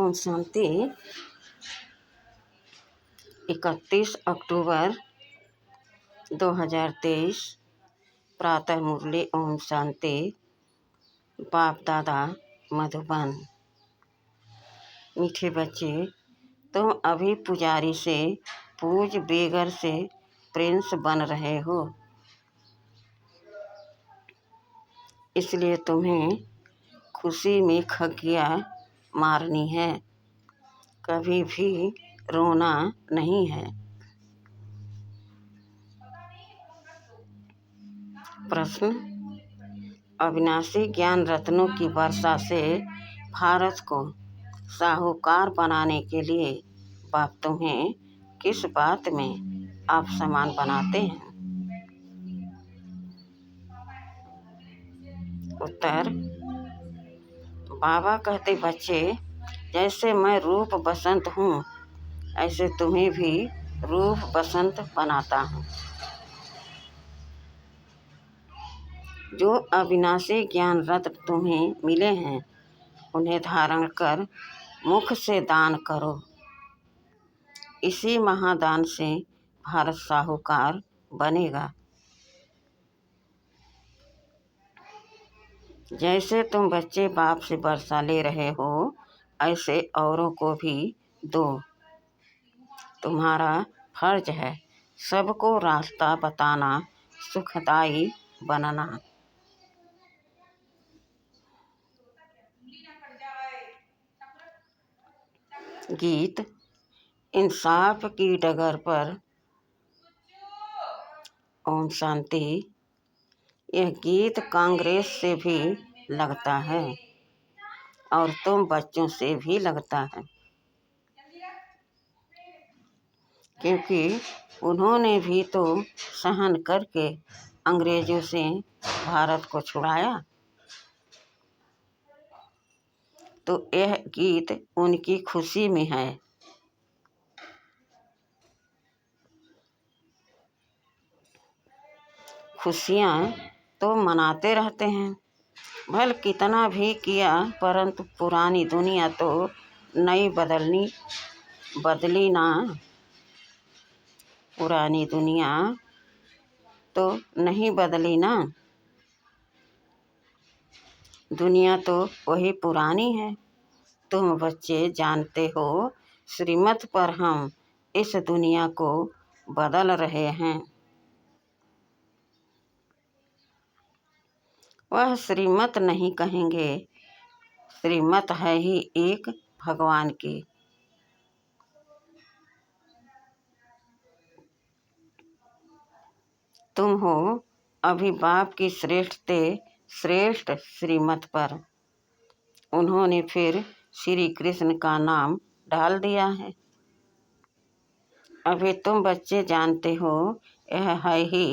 ओम शांति। 31 अक्टूबर 2023 प्रातः मुरली। ओम शांति। बाप दादा मधुबन। मीठे बच्चे, तुम अभी पुजारी से पूज बेगर से प्रिंस बन रहे हो, इसलिए तुम्हें खुशी में खगिया मारनी है, कभी भी रोना नहीं है। प्रश्न: अविनाशी ज्ञान रत्नों की वर्षा से भारत को साहूकार बनाने के लिए बाप तुम्हें किस बात में आप समान बनाते हैं? उत्तर: बाबा कहते, बच्चे, जैसे मैं रूप बसंत हूँ, ऐसे तुम्हें भी रूप बसंत बनाता हूँ। जो अविनाशी ज्ञान रत्न तुम्हें मिले हैं, उन्हें धारण कर मुख से दान करो। इसी महादान से भारत साहूकार बनेगा। जैसे तुम बच्चे बाप से वर्षा ले रहे हो, ऐसे औरों को भी दो। तुम्हारा फर्ज है सबको रास्ता बताना, सुखदाई बनना। गीत: इंसाफ की डगर पर। ओम शांति। यह गीत कांग्रेस से भी लगता है और तुम बच्चों से भी लगता है, क्योंकि उन्होंने भी तो सहन करके अंग्रेजों से भारत को छुड़ाया। तो यह गीत उनकी खुशी में है। खुशियाँ तो मनाते रहते हैं, भले कितना भी किया, परंतु पुरानी दुनिया तो नई बदली ना। पुरानी दुनिया तो नहीं बदली ना, दुनिया तो वही पुरानी है। तुम बच्चे जानते हो, श्रीमत पर हम इस दुनिया को बदल रहे हैं। वह श्रीमत नहीं कहेंगे, श्रीमत है ही एक भगवान की। तुम हो अभी बाप की श्रेष्ठ श्रीमत पर। उन्होंने फिर श्री कृष्ण का नाम डाल दिया है। अभी तुम बच्चे जानते हो, यह है ही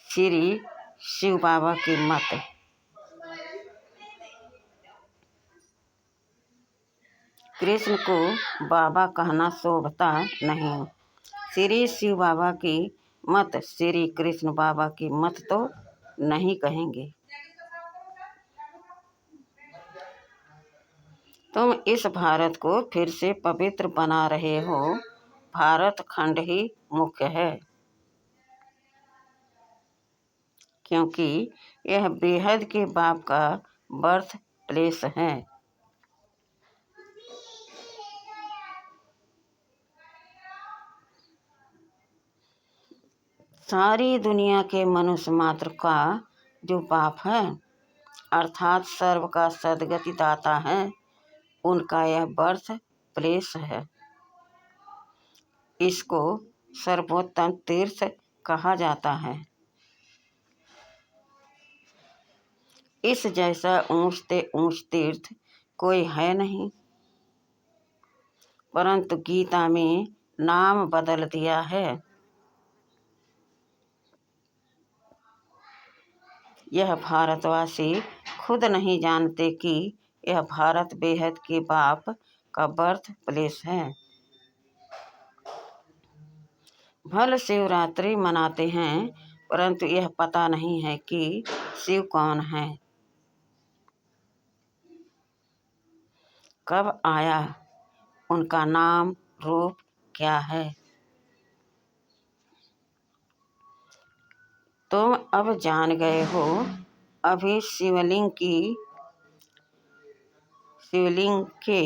श्री शिव बाबा की मत। कृष्ण को बाबा कहना शोभता नहीं। श्री शिव बाबा की मत, श्री कृष्ण बाबा की मत तो नहीं कहेंगे। तुम इस भारत को फिर से पवित्र बना रहे हो। भारत खंड ही मुख्य है, क्योंकि यह बेहद के बाप का बर्थ प्लेस है। सारी दुनिया के मनुष्य मात्र का जो बाप है, अर्थात सर्व का सदगति दाता है, उनका यह बर्थ प्लेस है। इसको सर्वोत्तम तीर्थ कहा जाता है। इस जैसा ऊंच तीर्थ कोई है नहीं, परंतु गीता में नाम बदल दिया है। यह भारतवासी खुद नहीं जानते कि यह भारत बेहद के बाप का बर्थ प्लेस है। भले शिवरात्रि मनाते हैं, परंतु यह पता नहीं है कि शिव कौन है। कब आया, उनका नाम रूप क्या है। तुम अब जान गए हो। अभी शिवलिंग के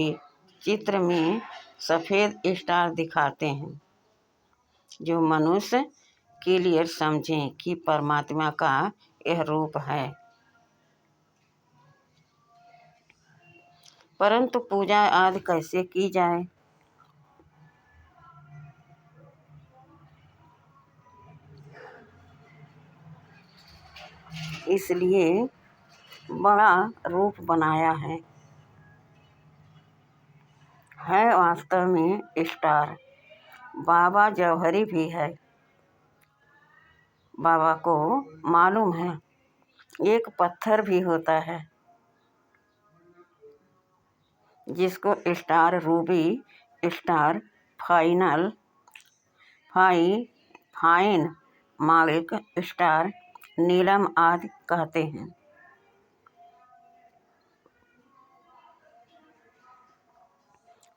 चित्र में सफ़ेद स्टार दिखाते हैं, जो मनुष्य क्लियर समझें कि परमात्मा का यह रूप है। परंतु पूजा आदि कैसे की जाए। इसलिए बड़ा रूप बनाया है वास्तव में स्टार। बाबा जौहरी भी है। बाबा को मालूम है एक पत्थर भी होता है जिसको स्टार रूबी, स्टार फाइन मालिक, स्टार नीलम आदि कहते हैं।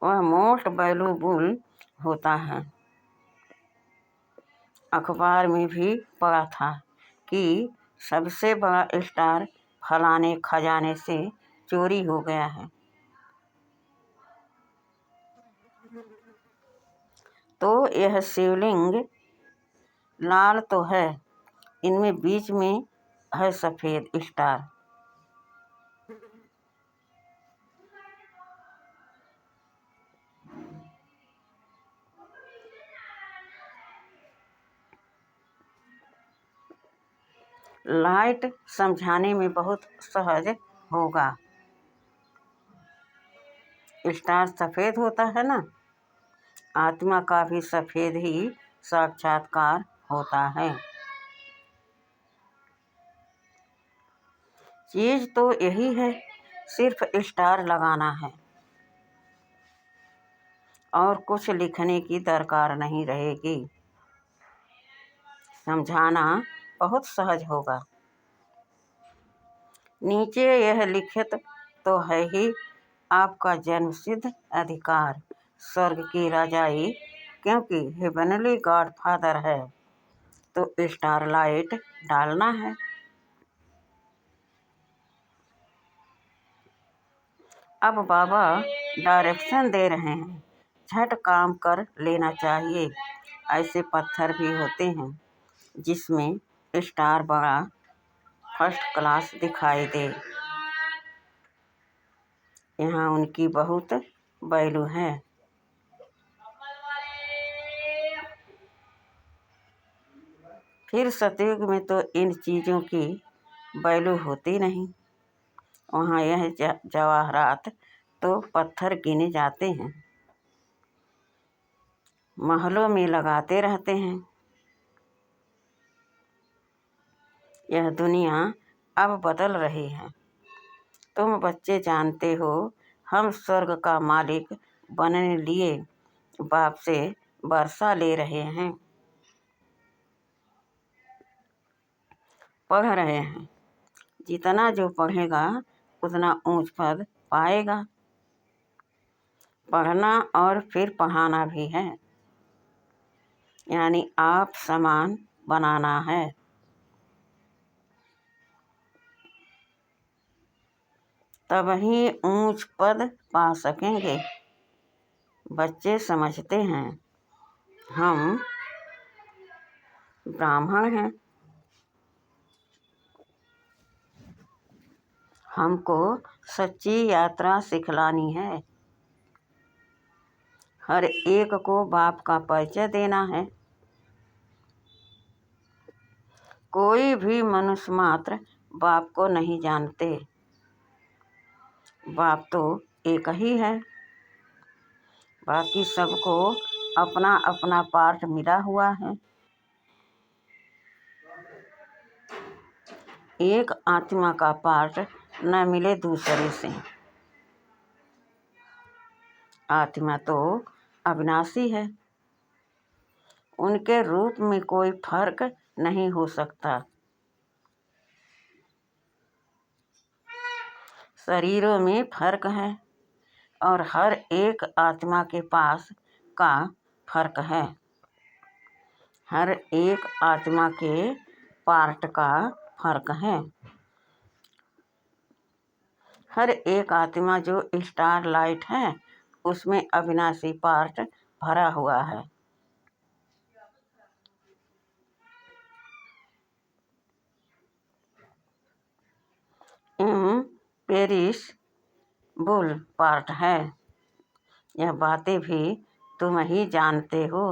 वह मोस्ट वैल्यूबल होता है। अखबार में भी पढ़ा था कि सबसे बड़ा स्टार फलाने खजाने से चोरी हो गया है। तो यह शिवलिंग लाल तो है, इनमें बीच में है सफ़ेद स्टार। लाइट समझाने में बहुत सहज होगा। स्टार सफ़ेद होता है ना, आत्मा का भी सफ़ेद ही साक्षात्कार होता है। चीज़ तो यही है, सिर्फ स्टार लगाना है और कुछ लिखने की दरकार नहीं रहेगी। समझाना बहुत सहज होगा। नीचे यह लिखित तो है ही, आपका जन्मसिद्ध अधिकार स्वर्ग की रजाई, क्योंकि हेवनली गॉडफादर है तो स्टार लाइट डालना है। अब बाबा डायरेक्शन दे रहे हैं, झट काम कर लेना चाहिए। ऐसे पत्थर भी होते हैं जिसमें स्टार बड़ा फर्स्ट क्लास दिखाई दे। यहाँ उनकी बहुत वैल्यू है। फिर सतयुग में तो इन चीज़ों की वैल्यू होती नहीं। वहाँ यह जवाहरात तो पत्थर गिने जाते हैं, महलों में लगाते रहते हैं। यह दुनिया अब बदल रही है। तुम बच्चे जानते हो, हम स्वर्ग का मालिक बनने लिए बाप से वर्षा ले रहे हैं, पढ़ रहे हैं। जितना जो पढ़ेगा उतना ऊंच पद पाएगा। पढ़ना और फिर पढ़ाना भी है, यानी आप समान बनाना है। तब ही ऊंच पद पा सकेंगे। बच्चे समझते हैं हम ब्राह्मण हैं, हमको सच्ची यात्रा सिखलानी है। हर एक को बाप का परिचय देना है। कोई भी मनुष्य मात्र बाप को नहीं जानते। बाप तो एक ही है, बाकी सबको अपना अपना पार्ट मिला हुआ है। एक आत्मा का पार्ट न मिले दूसरे से। आत्मा तो अविनाशी है, उनके रूप में कोई फर्क नहीं हो सकता। शरीरों में फर्क है और हर एक आत्मा के पास का फर्क है। हर एक आत्मा के पार्ट का फर्क है। हर एक आत्मा जो स्टार लाइट है उसमें अविनाशी पार्ट भरा हुआ है। पेरिस बुल पार्ट है। यह बातें भी तुम ही जानते हो।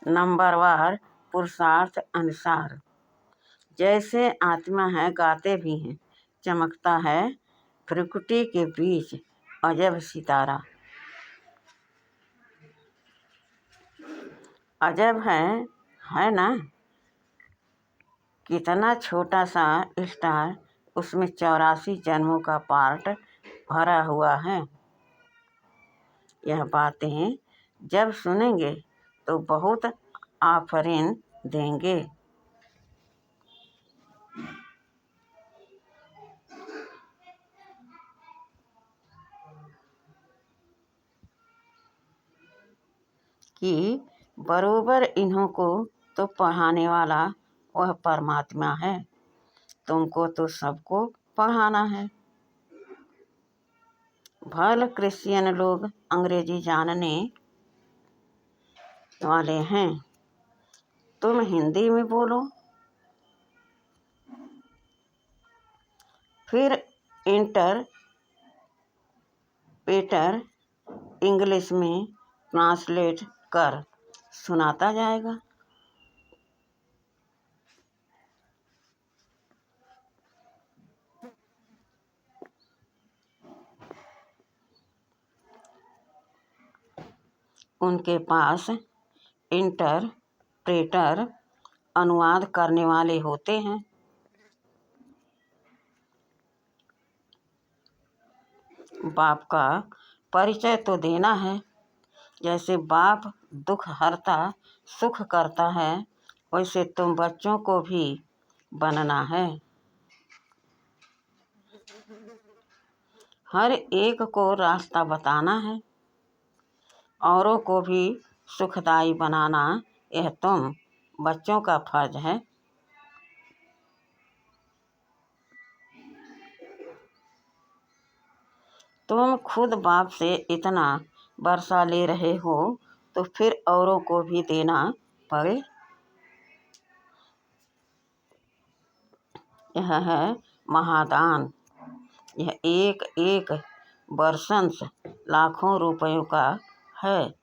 नंबरवार पुरुषार्थ अनुसार जैसे आत्मा है गाते भी हैं, चमकता है भ्रुकुटी के बीच अजब सितारा। अजब है ना। कितना छोटा सा स्टार, उसमें 84 जन्मों का पार्ट भरा हुआ है। यह बातें जब सुनेंगे तो बहुत आफरीन देंगे। कि बरोबर इन्हों को तो पढ़ाने वाला वह परमात्मा है। तुमको तो सबको पढ़ाना है। भले क्रिश्चियन लोग अंग्रेजी जानने वाले हैं, तुम हिंदी में बोलो। फिर इंटरप्रेटर इंग्लिश में ट्रांसलेट कर सुनाता जाएगा। उनके पास इंटरप्रेटर अनुवाद करने वाले होते हैं। बाप का परिचय तो देना है। जैसे बाप दुख हरता सुख करता है, वैसे तुम बच्चों को भी बनना है। हर एक को रास्ता बताना है, औरों को भी सुखदायी बनाना। यह तुम बच्चों का फर्ज है। तुम खुद बाप से इतना वर्षा ले रहे हो तो फिर औरों को भी देना पड़े। यह है महादान। यह एक एक वर्षंश लाखों रुपयों का है।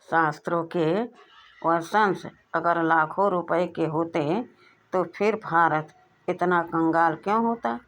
शास्त्रों के वर्षंश अगर लाखों रुपए के होते तो फिर भारत इतना कंगाल क्यों होता।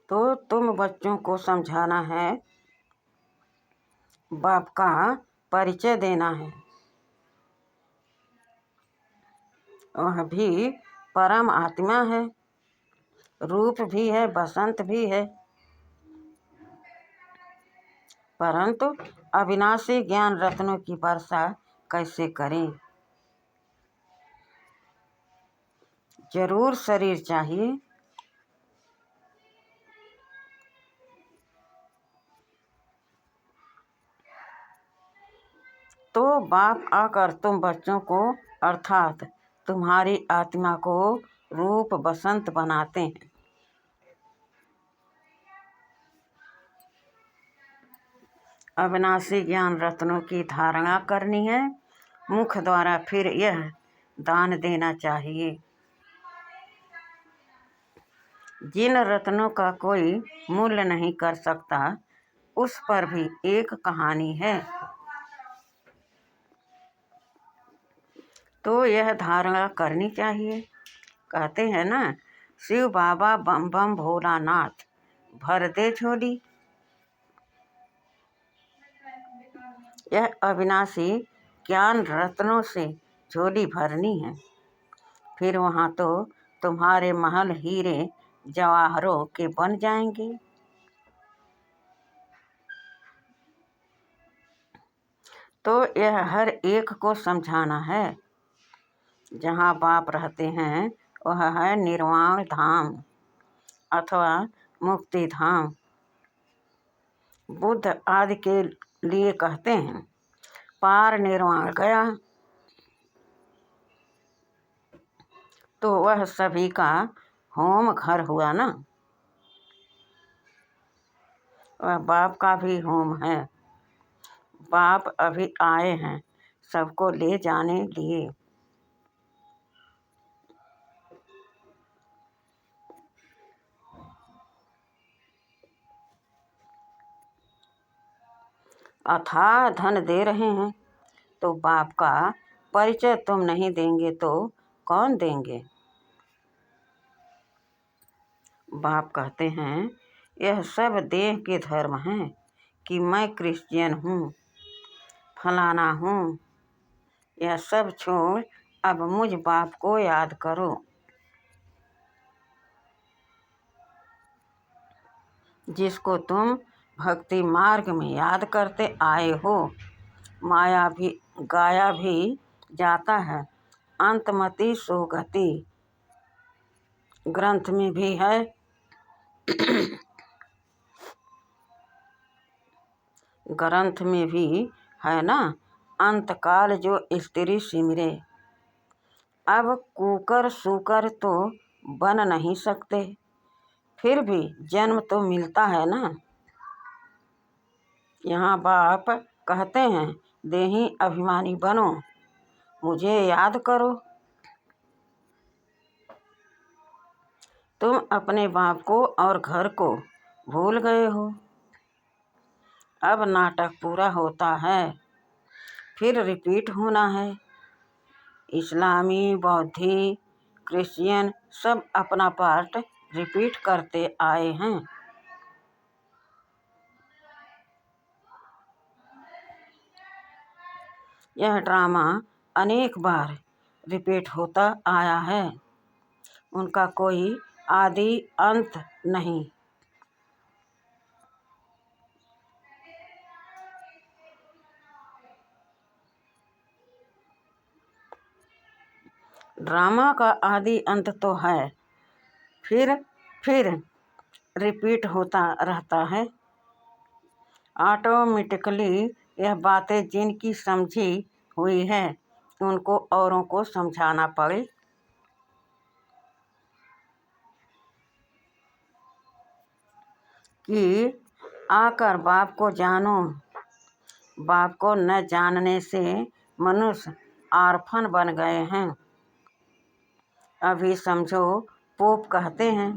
तो तुम बच्चों को समझाना है, बाप का परिचय देना है। वह भी परम आत्मा है, रूप भी है, बसंत भी है, परंतु अविनाशी ज्ञान रत्नों की वर्षा कैसे करें। जरूर शरीर चाहिए। तो बाप आकर तुम बच्चों को अर्थात तुम्हारी आत्मा को रूप बसंत बनाते हैं। अविनाशी ज्ञान रत्नों की धारणा करनी है मुख द्वारा। फिर यह दान देना चाहिए। जिन रत्नों का कोई मूल्य नहीं कर सकता, उस पर भी एक कहानी है। तो यह धारणा करनी चाहिए। कहते हैं ना, शिव बाबा बम बम भोलानाथ, भर दे झोली। यह अविनाशी ज्ञान रत्नों से झोली भरनी है। फिर वहाँ तो तुम्हारे महल हीरे जवाहरों के बन जाएंगे। तो यह हर एक को समझाना है। जहाँ बाप रहते हैं वह है निर्वाण धाम अथवा मुक्ति धाम। बुद्ध आदि के लिए कहते हैं, पार निर्वाण गया। तो वह सभी का होम घर हुआ ना। वह बाप का भी होम है। बाप अभी आए हैं सबको ले जाने लिए। अथाह धन दे रहे हैं, तो बाप का परिचय तुम नहीं देंगे तो कौन देंगे। बाप कहते हैं, यह सब देह के धर्म हैं कि मैं क्रिश्चियन हूँ, फलाना हूँ। यह सब छोड़ अब मुझ बाप को याद करो। जिसको तुम भक्ति मार्ग में याद करते आए हो। माया भी गाया भी जाता है, अंतमति सुगति। ग्रंथ में भी है। ग्रंथ में भी है ना, अंतकाल जो स्त्री सिमरे। अब कुकर सुकर तो बन नहीं सकते, फिर भी जन्म तो मिलता है ना। यहाँ बाप कहते हैं, देही अभिमानी बनो, मुझे याद करो। तुम अपने बाप को और घर को भूल गए हो। अब नाटक पूरा होता है, फिर रिपीट होना है। इस्लामी, बौद्धी, क्रिश्चियन सब अपना पार्ट रिपीट करते आए हैं। यह ड्रामा अनेक बार रिपीट होता आया है। उनका कोई आदि अंत नहीं। ड्रामा का आदि अंत तो है, फिर रिपीट होता रहता है। ऑटोमेटिकली यह बातें जिनकी समझी हुई है उनको औरों को समझाना पड़े। कि आकर बाप को जानो। बाप को न जानने से मनुष्य आर्फन बन गए हैं। अभी समझो, पोप कहते हैं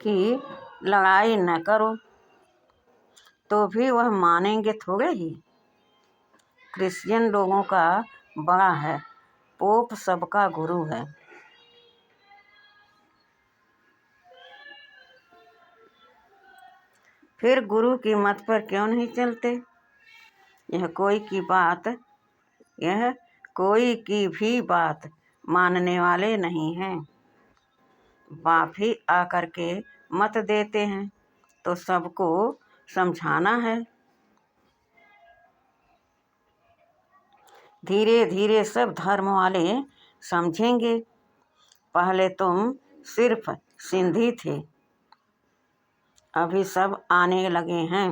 कि लड़ाई न करो, तो भी वह मानेंगे थोड़े ही। क्रिश्चियन लोगों का बड़ा है, पोप सबका गुरु है। फिर गुरु की मत पर क्यों नहीं चलते। यह कोई की भी बात मानने वाले नहीं हैं। बाप ही आकर के मत देते हैं, तो सबको समझाना है। धीरे धीरे सब धर्म वाले समझेंगे। पहले तुम सिर्फ सिंधी थे, अभी सब आने लगे हैं।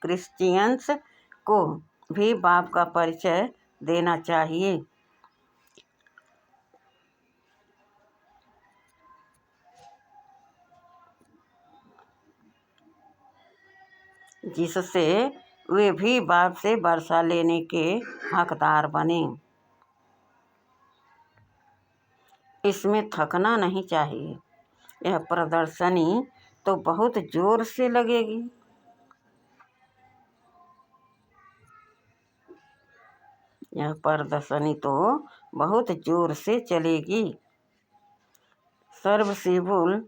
क्रिश्चियंस को भी बाप का परिचय देना चाहिए। जिससे वे भी बाप से वर्षा लेने के हकदार बने। इसमें थकना नहीं चाहिए। यह प्रदर्शनी तो बहुत जोर से लगेगी। यह प्रदर्शनी तो बहुत जोर से चलेगी। सर्वसिबुल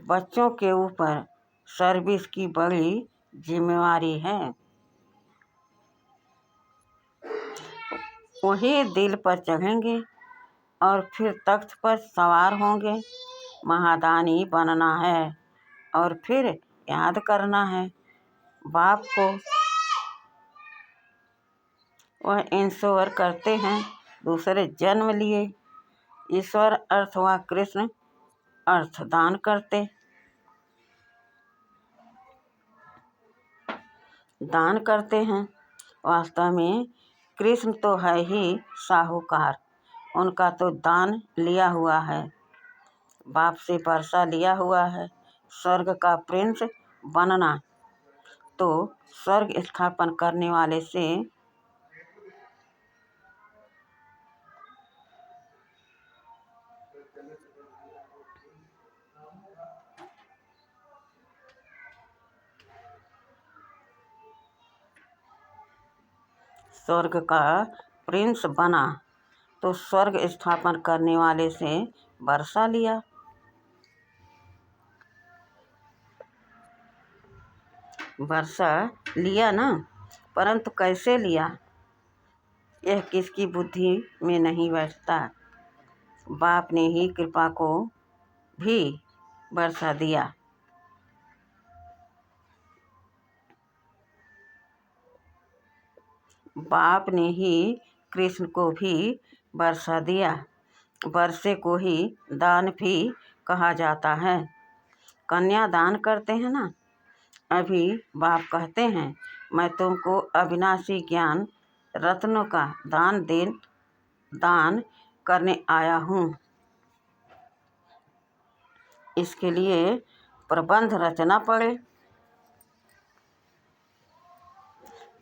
बच्चों के ऊपर सर्विस की बड़ी जिम्मेवारी है। वही दिल पर चढ़ेंगे और फिर तख्त पर सवार होंगे। महादानी बनना है और फिर याद करना है बाप को। वह इंश्योर करते हैं दूसरे जन्म लिए। ईश्वर अथवा कृष्ण अर्थ दान करते हैं। वास्तव में कृष्ण तो है ही साहूकार। उनका तो दान लिया हुआ है, बाप से वर्षा लिया हुआ है। स्वर्ग का प्रिंस बनना तो स्वर्ग स्थापन करने वाले से स्वर्ग का प्रिंस बना तो स्वर्ग स्थापन करने वाले से वर्षा लिया। वर्षा लिया ना, परंतु कैसे लिया यह किसकी बुद्धि में नहीं बैठता। बाप ने ही कृपा को भी वर्षा दिया। बाप ने ही कृष्ण को भी वर्षा दिया। वर्षे को ही दान भी कहा जाता है। कन्या दान करते हैं ना, अभी बाप कहते हैं मैं तुमको अविनाशी ज्ञान रत्नों का दान करने आया हूँ। इसके लिए प्रबंध रचना पड़े,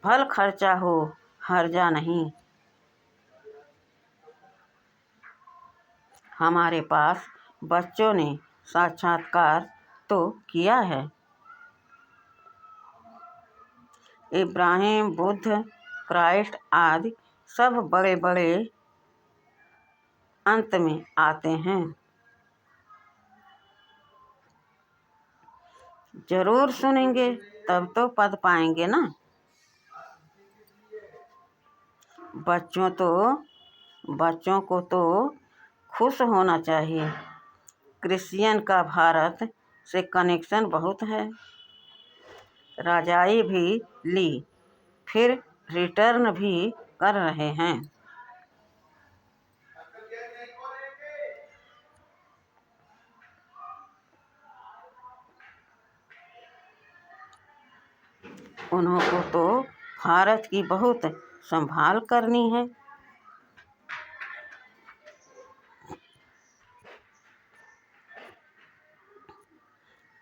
फल खर्चा हो, हर्जा नहीं। हमारे पास बच्चों ने साक्षात्कार तो किया है। इब्राहिम, बुद्ध, क्राइस्ट आदि सब बड़े बड़े अंत में आते हैं। जरूर सुनेंगे तब तो पद पाएंगे ना। बच्चों को तो खुश होना चाहिए। क्रिश्चियन का भारत से कनेक्शन बहुत है। रजाई भी ली, फिर रिटर्न भी कर रहे हैं। उन्होंने तो भारत की बहुत संभाल करनी है।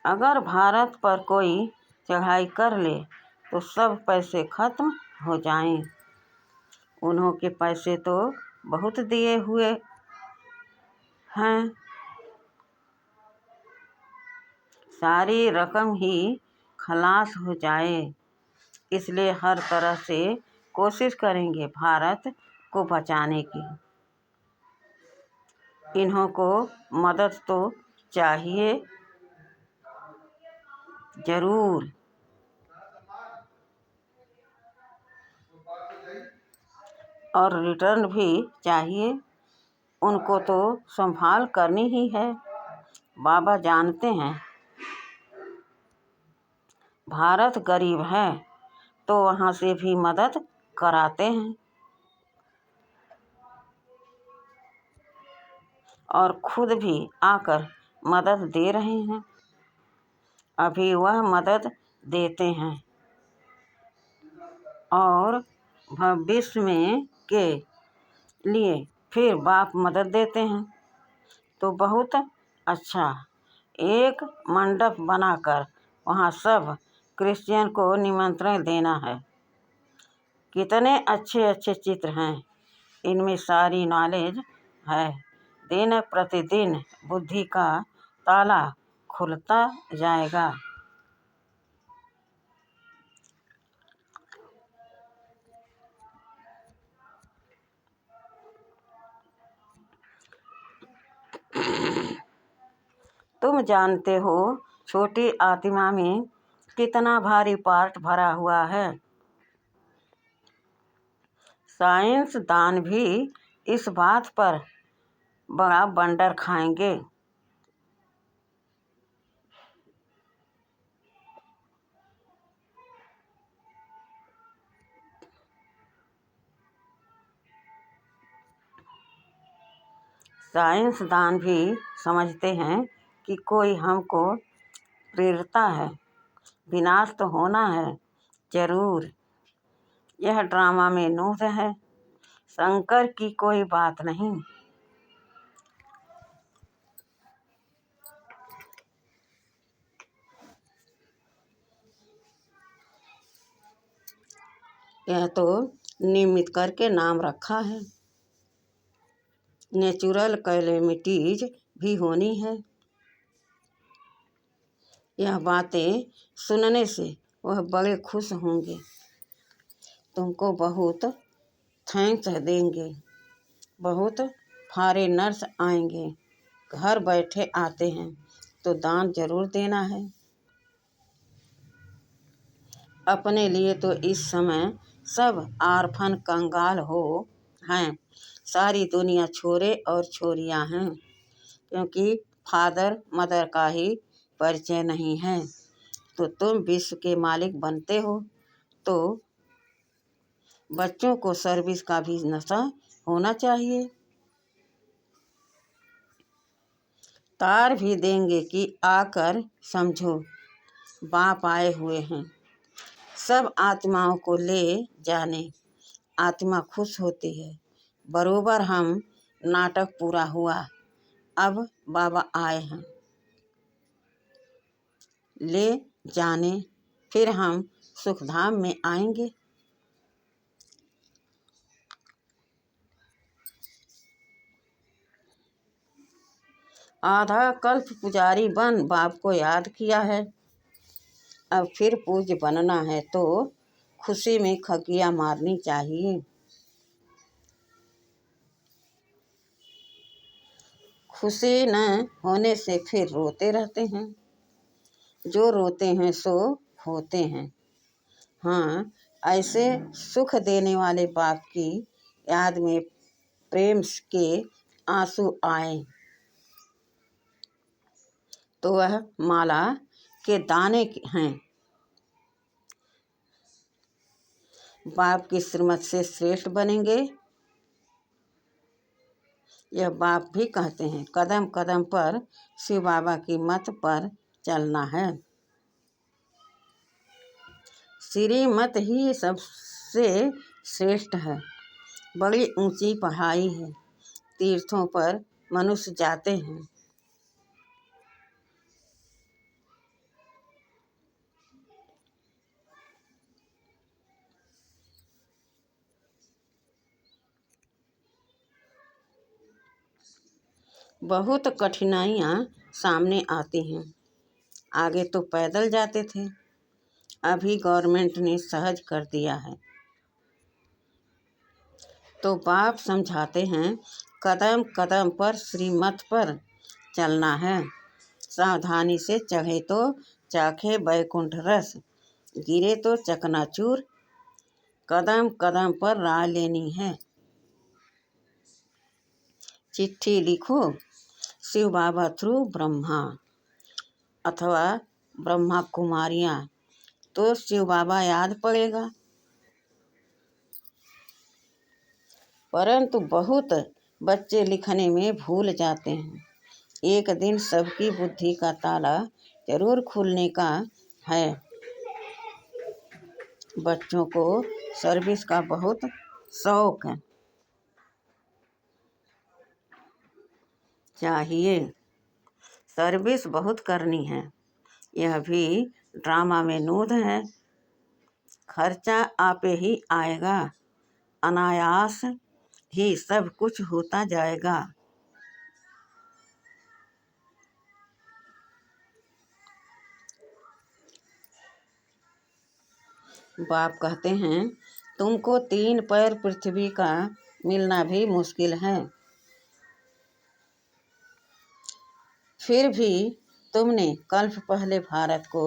अगर भारत पर कोई चढ़ाई कर ले तो सब पैसे खत्म हो जाएं। उन्हों के पैसे तो बहुत दिए हुए हैं। सारी रकम ही खलास हो जाए। इसलिए हर तरह से कोशिश करेंगे भारत को बचाने की। इन्हों को मदद तो चाहिए जरूर, और रिटर्न भी चाहिए। उनको तो संभाल करनी ही है। बाबा जानते हैं भारत गरीब है तो वहाँ से भी मदद कराते हैं और खुद भी आकर मदद दे रहे हैं। अभी वह मदद देते हैं और भविष्य में के लिए फिर बाप मदद देते हैं। तो बहुत अच्छा। एक मंडप बनाकर वहाँ सब क्रिश्चियन को निमंत्रण देना है। कितने अच्छे अच्छे चित्र हैं, इनमें सारी नॉलेज है। दिन प्रतिदिन बुद्धि का ताला खुलता जाएगा। तुम जानते हो छोटी आत्मा में कितना भारी पार्ट भरा हुआ है। साइंसदान भी इस बात पर बड़ा बंडर खाएंगे। साइंसदान भी समझते हैं कि कोई हमको प्रेरता है। विनाश तो होना है जरूर। यह ड्रामा में नूर है, शंकर की कोई बात नहीं। यह तो नियमित करके नाम रखा है। नेचुरल कैलेमिटीज भी होनी है। यह बातें सुनने से वह बड़े खुश होंगे, तुमको बहुत थैंक्स देंगे। बहुत फॉरेनर्स आएंगे, घर बैठे आते हैं, तो दान जरूर देना है। अपने लिए तो इस समय सब आर्फन कंगाल हो हैं। सारी दुनिया छोरे और छोरियां हैं, क्योंकि फादर मदर का ही परिचय नहीं है। तो तुम विश्व के मालिक बनते हो, तो बच्चों को सर्विस का भी नशा होना चाहिए। तार भी देंगे कि आकर समझो, बाप आए हुए हैं। सब आत्माओं को ले जाने। आत्मा खुश होती है। बरोबर हम नाटक पूरा हुआ, अब बाबा आए हैं ले जाने, फिर हम सुखधाम में आएंगे। आधा कल्प पुजारी बन बाप को याद किया है, अब फिर पूज्य बनना है तो खुशी में खगिया मारनी चाहिए। खुशी न होने से फिर रोते रहते हैं। जो रोते हैं सो होते हैं। हाँ, ऐसे सुख देने वाले बाप की याद में प्रेम के आंसू आए तो वह माला के दाने हैं। बाप की श्रीमत से श्रेष्ठ बनेंगे। यह बाप भी कहते हैं, कदम कदम पर शिव बाबा की मत पर चलना है। श्रीमत ही सबसे श्रेष्ठ है। बड़ी ऊंची पढ़ाई है। तीर्थों पर मनुष्य जाते हैं। बहुत कठिनाइयाँ सामने आती हैं। आगे तो पैदल जाते थे, अभी गवर्नमेंट ने सहज कर दिया है। तो बाप समझाते हैं, कदम कदम पर श्रीमत पर चलना है। सावधानी से चढ़े तो चाखे बैकुंठ रस, गिरे तो चकनाचूर। कदम कदम पर राह लेनी है। चिट्ठी लिखो शिव बाबा थ्रू ब्रह्मा अथवा ब्रह्मा कुमारियाँ, तो शिव बाबा याद पड़ेगा। परंतु बहुत बच्चे लिखने में भूल जाते हैं। एक दिन सबकी बुद्धि का ताला जरूर खुलने का है। बच्चों को सर्विस का बहुत शौक है, चाहिए। सर्विस बहुत करनी है, यह भी ड्रामा में नूद है, खर्चा आपे ही आएगा, अनायास ही सब कुछ होता जाएगा। बाप कहते हैं, तुमको 3 पैर पृथ्वी का मिलना भी मुश्किल है, फिर भी तुमने कल्प पहले भारत को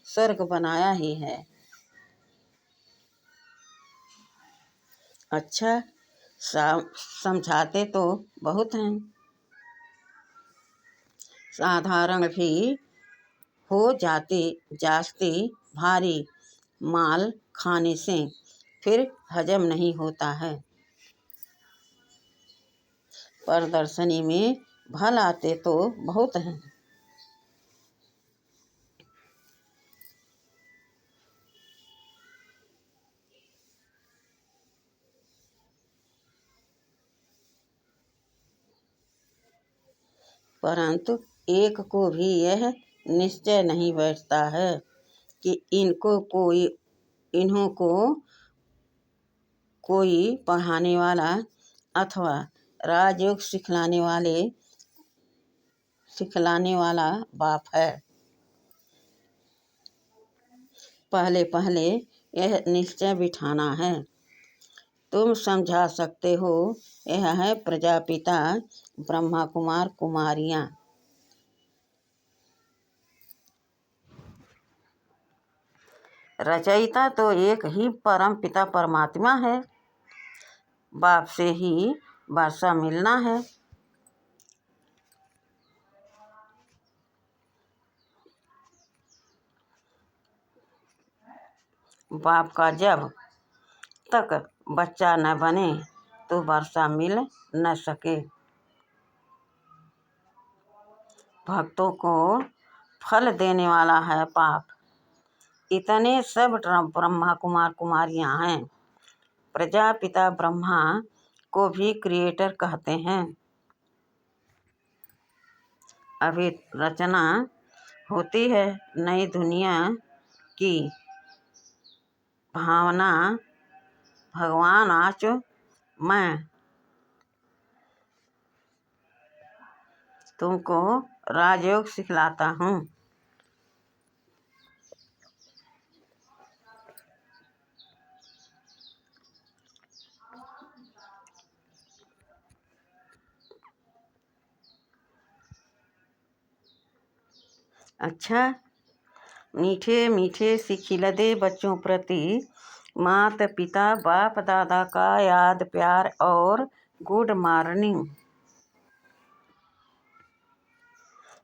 स्वर्ग बनाया ही है। अच्छा, समझाते तो बहुत हैं, साधारण भी हो जाती भारी माल खाने से फिर हजम नहीं होता है। प्रदर्शनी में भल आते तो बहुत हैं, परंतु एक को भी यह निश्चय नहीं बैठता है कि इन्हों को कोई पढ़ाने वाला अथवा राजयोग सिखलाने वाला बाप है। पहले पहले यह निश्चय बिठाना है। तुम समझा सकते हो, यह है प्रजापिता ब्रह्मा कुमार कुमारियाँ। रचयिता तो एक ही परम पिता परमात्मा है, बाप से ही वर्षा मिलना है। बाप का जब तक बच्चा न बने तो वर्षा मिल न सके। भक्तों को फल देने वाला है बाप। इतने सब ब्रह्मा कुमार कुमारियाँ हैं। प्रजापिता ब्रह्मा को भी क्रिएटर कहते हैं। अभी रचना होती है नई दुनिया की भावना। भगवान आज मैं तुमको राजयोग सिखलाता हूँ। अच्छा, मीठे मीठे सिखिलदे बच्चों प्रति माता पिता बाप दादा का याद प्यार और गुड मॉर्निंग।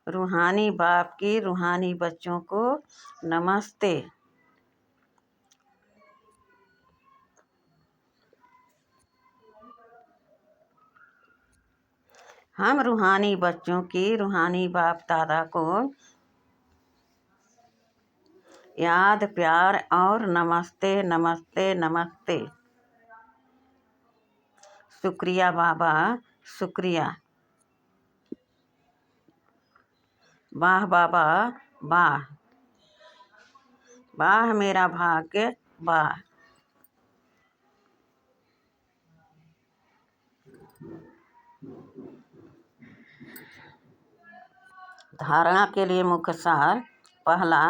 रूहानी बाप की रूहानी बच्चों को नमस्ते। हम रूहानी बच्चों की रूहानी बाप दादा को याद प्यार और नमस्ते नमस्ते नमस्ते। शुक्रिया बाबा, शुक्रिया। वाह बाबा, वाह वाह मेरा भाग्य, वाह। धारणा के लिए मुख्य सार। पहला,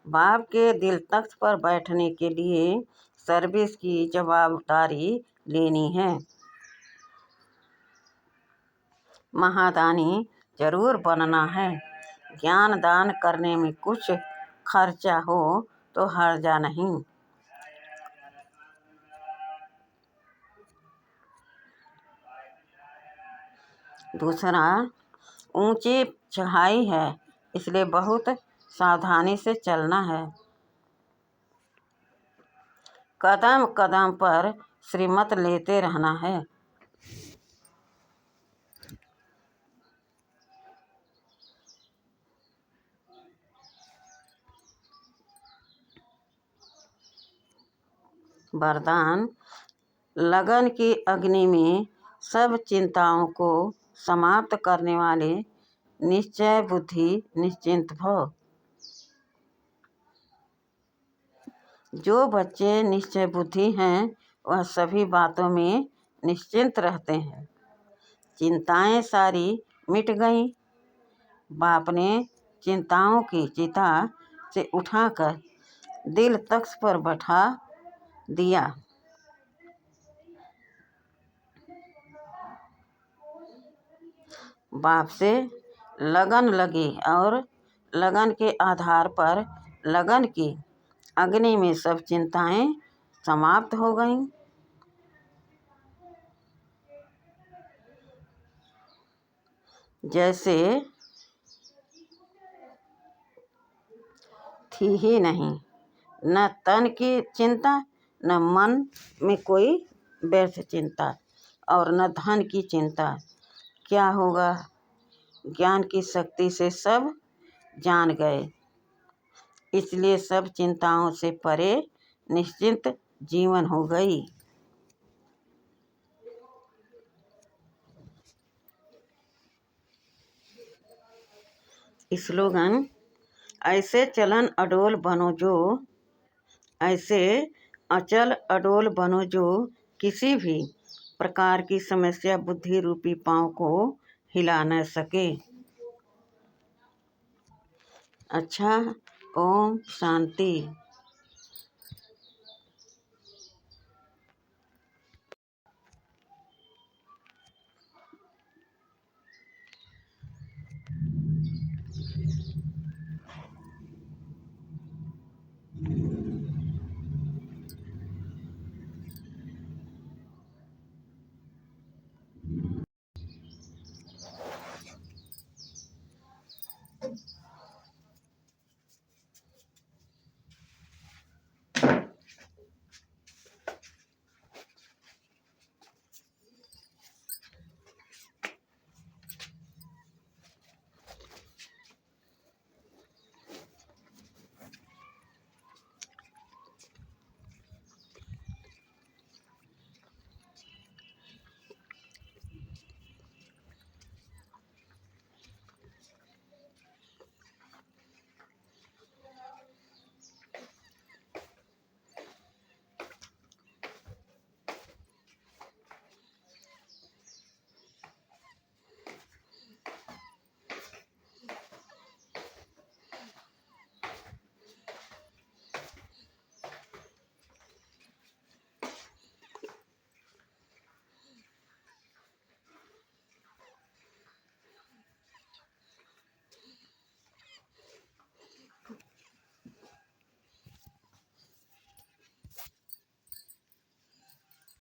बाप के दिल तख्त पर बैठने के लिए सर्विस की जवाबदारी लेनी है। महादानी जरूर बनना है। ज्ञान दान करने में कुछ खर्चा हो तो हर्जा नहीं। दूसरा, ऊंची चढ़ाई है, इसलिए बहुत सावधानी से चलना है। कदम कदम पर श्रीमत लेते रहना है। वरदान, लगन की अग्नि में सब चिंताओं को समाप्त करने वाले निश्चय बुद्धि निश्चिंत भव। जो बच्चे निश्चय बुद्धि हैं वह सभी बातों में निश्चिंत रहते हैं। चिंताएं सारी मिट गईं। बाप ने चिंताओं की चिता से उठाकर दिल तख्त पर बैठा दिया। बाप से लगन लगी और लगन के आधार पर लगन की अग्नि में सब चिंताएं समाप्त हो गईं। जैसे थी ही नहीं। न तन की चिंता, न मन में कोई व्यर्थ चिंता और न धन की चिंता। क्या होगा? ज्ञान की शक्ति से सब जान गए। इसलिए सब चिंताओं से परे निश्चिंत जीवन हो गई। स्लोगन: ऐसे अचल अडोल बनो जो किसी भी प्रकार की समस्या बुद्धि रूपी पांव को हिला न सके। अच्छा, ओम शांति।